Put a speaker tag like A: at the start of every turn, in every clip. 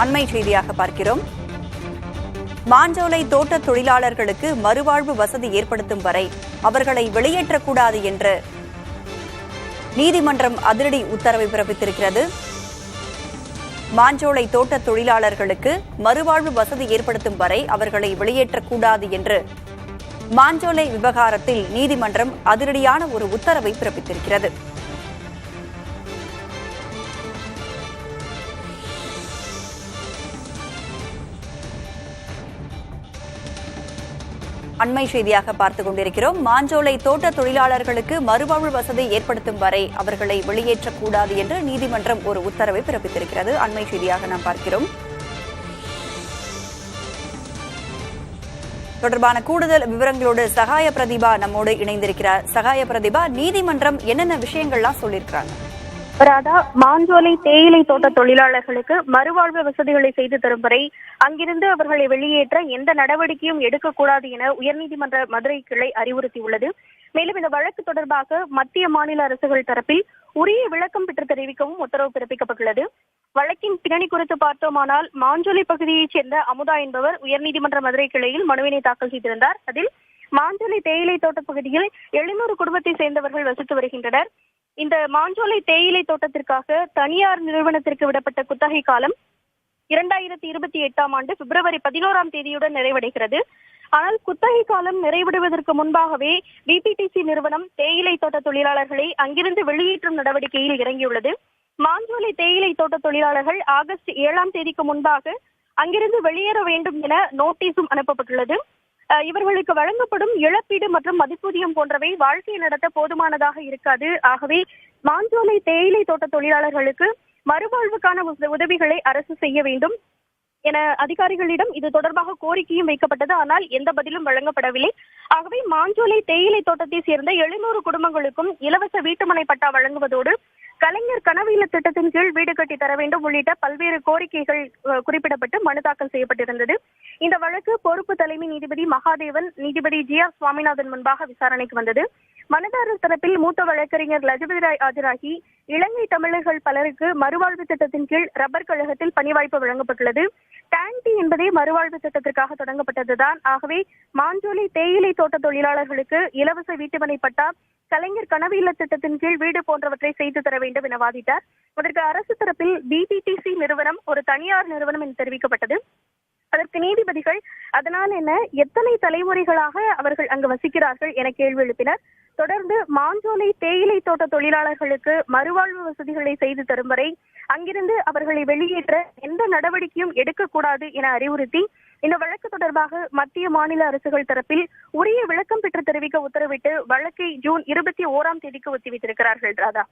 A: அண்மை செய்தியாக பார்க்கிறோம். மாஞ்சோலை தோட்ட தொழிலாளர்களுக்கு மறுவாழ்வு வசதி ஏற்படுத்தும் வரை அவர்களை வெளியேற்றக்கூடாது என்று நீதிமன்றம் அதிரடி உத்தரவை பிறப்பித்திருக்கிறது. மாஞ்சோலை தோட்ட தொழிலாளர்களுக்கு மறுவாழ்வு வசதி ஏற்படுத்தும் வரை அவர்களை வெளியேற்றக்கூடாது என்று மாஞ்சோலை விவகாரத்தில் நீதிமன்றம் அதிரடியான ஒரு உத்தரவை பிறப்பித்திருக்கிறது. அண்மை செய்தியாக பார்த்துக் கொண்டிருக்கிறோம். மாஞ்சோலை தோட்ட தொழிலாளர்களுக்கு மறுவாழ்வு வசதி ஏற்படுத்தும் வரை அவர்களை வெளியேற்றக்கூடாது என்று நீதிமன்றம் ஒரு உத்தரவை பிறப்பித்திருக்கிறது. அண்மை செய்தியாக நாம் பார்க்கிறோம். தொடர்பான கூடுதல் விவரங்களோடு சகாய பிரதிபா நம்மோடு இணைந்திருக்கிறார். சகாய பிரதிபா, நீதிமன்றம் என்னென்ன விஷயங்கள்லாம் சொல்லியிருக்கிறாங்க?
B: ராதா, மாஞ்சோலை தேயிலை தோட்ட தொழிலாளர்களுக்கு மறுவாழ்வு வசதிகளை செய்து தரும் வரை அங்கிருந்து அவர்களை வெளியேற்ற எந்த நடவடிக்கையும் எடுக்கக்கூடாது என உயர்நீதிமன்ற மதுரை கிளை அறிவுறுத்தியுள்ளது. மேலும் இந்த வழக்கு தொடர்பாக மத்திய மாநில அரசுகள் தரப்பில் உரிய விளக்கம் பெற்று தெரிவிக்கவும் உத்தரவு பிறப்பிக்கப்பட்டுள்ளது. வழக்கின் பின்னணி குறித்து பார்த்தோமானால், மாஞ்சோலை பகுதியைச் சேர்ந்த அமுதா என்பவர் உயர்நீதிமன்ற மதுரை கிளையில் மனுவினை தாக்கல் செய்திருந்தார். அதில் மாஞ்சோலை தேயிலை தோட்ட பகுதியில் 700 குடும்பத்தை சேர்ந்தவர்கள் வசித்து வருகின்றனர். இந்த மாஞ்சோலை தேயிலை தோட்டத்திற்காக தனியார் நிறுவனத்திற்கு விடப்பட்ட குத்தகை காலம் 2028ஆம் ஆண்டு பிப்ரவரி 11ஆம் தேதியுடன் நிறைவடைகிறது. ஆனால் குத்தகை காலம் நிறைவடைவதற்கு முன்பாகவே பிபிடிசி நிறுவனம் தேயிலை தோட்ட தொழிலாளர்களை அங்கிருந்து வெளியேற்றும் நடவடிக்கையில் இறங்கியுள்ளது. மாஞ்சோலை தேயிலை தோட்ட தொழிலாளர்கள் ஆகஸ்ட் 7ஆம் தேதிக்கு முன்பாக அங்கிருந்து வெளியேற வேண்டும் என நோட்டீஸும் அனுப்பப்பட்டுள்ளது. இவர்களுக்கு வழங்கப்படும் இழப்பீடு மற்றும் மதிப்பூதியம் போன்றவை வாழ்க்கையை நடத்த போதுமானதாக இருக்காது. ஆகவே மாஞ்சோலை தேயிலை தோட்ட தொழிலாளர்களுக்கு மறுவாழ்வுக்கான உதவிகளை அரசு செய்ய வேண்டும் என அதிகாரிகளிடம் இது தொடர்பாக கோரிக்கையும் வைக்கப்பட்டது. ஆனால் எந்த பதிலும் வழங்கப்படவில்லை. ஆகவே மாஞ்சோலை தேயிலை தோட்டத்தை சேர்ந்த 700 குடும்பங்களுக்கும் இலவச வீட்டுமனை பட்டா வழங்குவதோடு கலைஞர் கனவு இல்ல திட்டத்தின் கீழ் வீடு கட்டி தர வேண்டும் உள்ளிட்ட பல்வேறு கோரிக்கைகள் குறிப்பிடப்பட்டு மனு தாக்கல் செய்யப்பட்டிருந்தது. இந்த வழக்கு பொறுப்பு தலைமை நீதிபதி மகாதேவன், நீதிபதி GR சுவாமிநாதன் முன்பாக விசாரணைக்கு வந்தது. மனுதாரர் தரப்பில் மூத்த வழக்கறிஞர் லஜபதி ராய் ஆஜராகி, இலங்கை தமிழர்கள் பலருக்கு மறுவாழ்வு திட்டத்தின் கீழ் ரப்பர் கழகத்தில் பணி வாய்ப்பு வழங்கப்பட்டுள்ளது. டான்டி என்பதே மறுவாழ்வு திட்டத்திற்காக தொடங்கப்பட்டதுதான். ஆகவே மாஞ்சோலை தேயிலை தோட்ட தொழிலாளர்களுக்கு இலவச வீட்டுமனை பட்டா, கலைஞர் கனவு இல்ல திட்டத்தின் கீழ் வீடு போன்றவற்றை செய்து தர வேண்டும் என வாதிட்டார். அதற்கு அரசு தரப்பில் பிபிடிசி நிறுவனம் ஒரு தனியார் நிறுவனம் என்று தெரிவிக்கப்பட்டது. அதற்கு நீதிபதிகள் அதனால் என்ன, எத்தனை தலைமுறைகளாக அவர்கள் அங்கு வசிக்கிறார்கள் என கேள்வி எழுப்பினர். தொடர்ந்து மாஞ்சோலை தேயிலை தோட்ட தொழிலாளர்களுக்கு மறுவாழ்வு வசதிகளை செய்து தரும் வரை அங்கிருந்து அவர்களை வெளியேற்ற எந்த நடவடிக்கையும் எடுக்கக்கூடாது என அறிவுறுத்தி இந்த வழக்கு தொடர்பாக மத்திய மாநில அரசுகள் தரப்பில் உரிய விளக்கம் பெற்று தெரிவிக்க உத்தரவிட்டு வழக்கை ஜூன் 21ஆம் தேதிக்கு ஒத்திவைத்திருக்கிறார்கள். ராதா,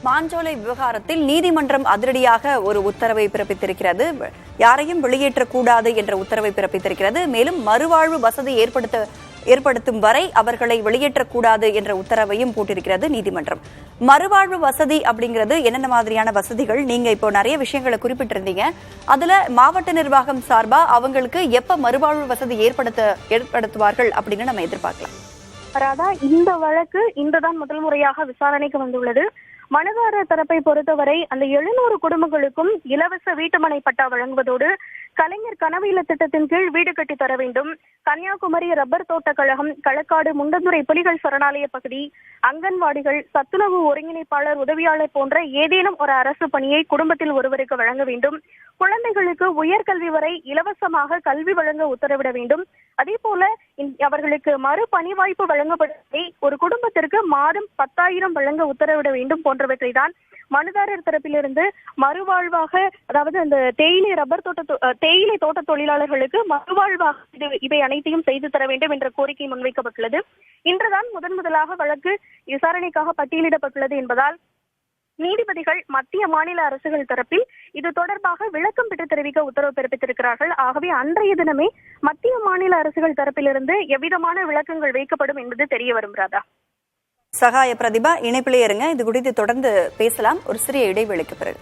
A: மாஞ்சோலை விவகாரத்தில் நீதிமன்றம் அதிரடியாக ஒரு உத்தரவை பிறப்பித்திருக்கிறது. யாரையும் வெளியேற்றக்கூடாது என்ற உத்தரவை பிறப்பித்திருக்கிறது. மேலும் மறுவாழ்வு வசதி ஏற்படுத்தும் வரை அவர்களை வெளியேற்றக்கூடாது என்ற உத்தரவையும் போட்டிருக்கிறது நீதிமன்றம். மறுவாழ்வு வசதி அப்படிங்கிறது என்னென்ன மாதிரியான வசதிகள்? நீங்க இப்போ நிறைய விஷயங்களை குறிப்பிட்டிருந்தீங்க. அதுல மாவட்ட நிர்வாகம் சார்பா அவங்களுக்கு எப்ப மறுவாழ்வு வசதி ஏற்படுத்துவார்கள் அப்படின்னு நம்ம எதிர்பார்க்கலாம்?
B: ராதா, இந்த வழக்கு இன்றுதான் முதல் முறையாக விசாரணைக்கு வந்துள்ளது. மனுதாரர் தரப்பை பொறுத்தவரை அந்த 700 குடும்பங்களுக்கும் இலவச வீட்டுமனை பட்டா வழங்குவதோடு கலைஞர் கனவு இல்ல திட்டத்தின் கீழ் வீடு கட்டி தர வேண்டும். கன்னியாகுமரி ரப்பர் தோட்ட கழகம், களக்காடு முண்டந்துறை புலிகள் சரணாலய பகுதி, அங்கன்வாடிகள், சத்துணவு ஒருங்கிணைப்பாளர், உதவியாளர் போன்ற ஏதேனும் ஒரு அரசு பணியை குடும்பத்தில் ஒருவருக்கு வழங்க வேண்டும். குழந்தைகளுக்கு உயர்கல்வி வரை இலவசமாக கல்வி வழங்க உத்தரவிட வேண்டும். அதே போல அவர்களுக்கு மறு பணி வாய்ப்பு வழங்கப்படுவதை ஒரு குடும்பத்திற்கு மாதம் 10,000 வழங்க உத்தரவிட வேண்டும் போன்றவற்றை தான் மனுதாரர் தரப்பிலிருந்து மறுவாழ்வாக, அதாவது அந்த தேயிலை தோட்ட தொழிலாளர்களுக்கு மறுவாழ்வாக இவை அனைத்தையும் செய்து தர வேண்டும் என்ற கோரிக்கை முன்வைக்கப்பட்டுள்ளது. இன்றுதான் முதலாக வழக்கு விசாரணைக்காக பட்டியலிடப்பட்டுள்ளது என்பதால் நீதிபதிகள் மத்திய மாநில அரசுகள் தரப்பில் இது தொடர்பாக விளக்கம் பெற்று தெரிவிக்க உத்தரவு பிறப்பித்திருக்கிறார்கள். ஆகவே அன்றைய தினமே மத்திய மாநில அரசுகள் தரப்பிலிருந்து எவ்விதமான விளக்கங்கள் வைக்கப்படும் என்பது தெரிய வரும். ராதா,
A: சகாய பிரதிபா, இணைப்பிலே இருங்க. இது குறித்து தொடர்ந்து பேசலாம் ஒரு சிறிய இடைவெளிக்கு பிறகு.